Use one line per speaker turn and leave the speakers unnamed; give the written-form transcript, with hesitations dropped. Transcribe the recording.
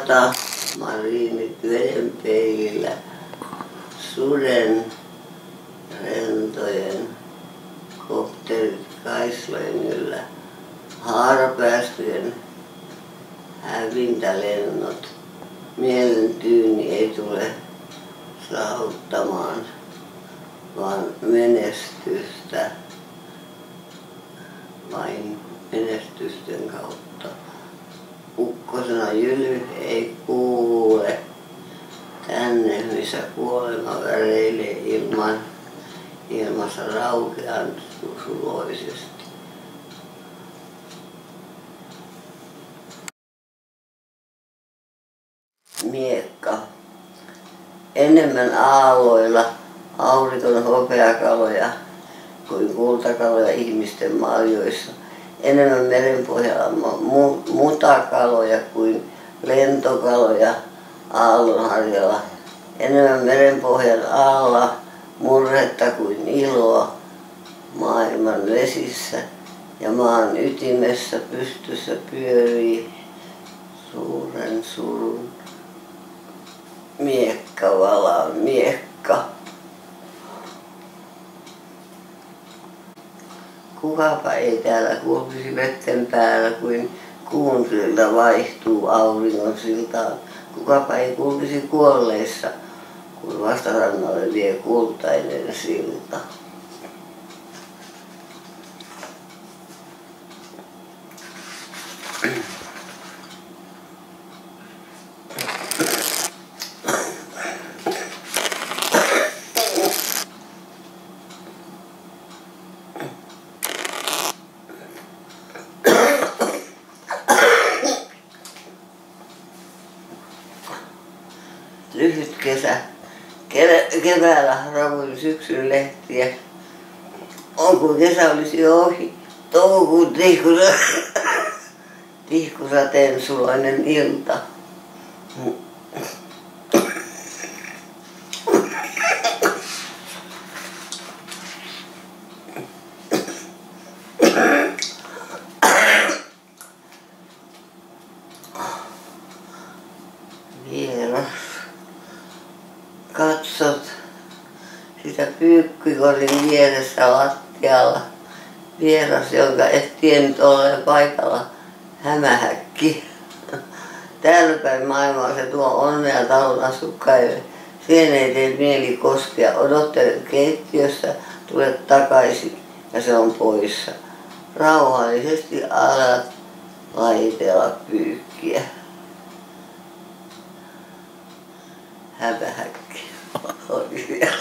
kuvata mariinit vedenpeilillä suden rentojen kopterit kaislojen yllä, haarapäästöjen hävintälennot. Mielen tyyni ei tule saavuttamaan, vaan menestystä vain menestysten kautta. Ukkosena jyly ei kuule tänne, missä kuolema väreilee ilmassa raukean suloisesti. Miekka. Enemmän aalloilla auringon hopeakaloja kuin kultakaloja ihmisten marjoissa. Enemmän merenpohjalla mutakaloja kuin lentokaloja aallonharjalla. Enemmän merenpohjan alla murhetta kuin iloa maailman vesissä ja maan ytimessä pystyssä pyörii suuren surun miekka valaan miekka. Kukapa ei täällä kulkisi vetten päällä kuin kuun silta vaihtuu auringon siltaan. Kukapa ei kulkisi kuolleissa kun vastarannalle vie kultainen silta. Lyhyt kesä. Keväällä ravuin syksyn lehtiä. On kuin kesä olisi jo ohi. Toukokuun tihkusateen suloinen ilta. Vieras. Katsot sitä pyykkikorin vieressä lattialla. Vieras, jonka et tiennyt ole paikalla. Hämähäkki. Täällä päin maailmaa se tuo onnea talon asukkaille. Siihen ei tee mieli koskea. Odottele keittiössä, tule takaisin ja se on poissa. Rauhallisesti alat lajitella pyykkiä. Hämähäkki. Oli vielä.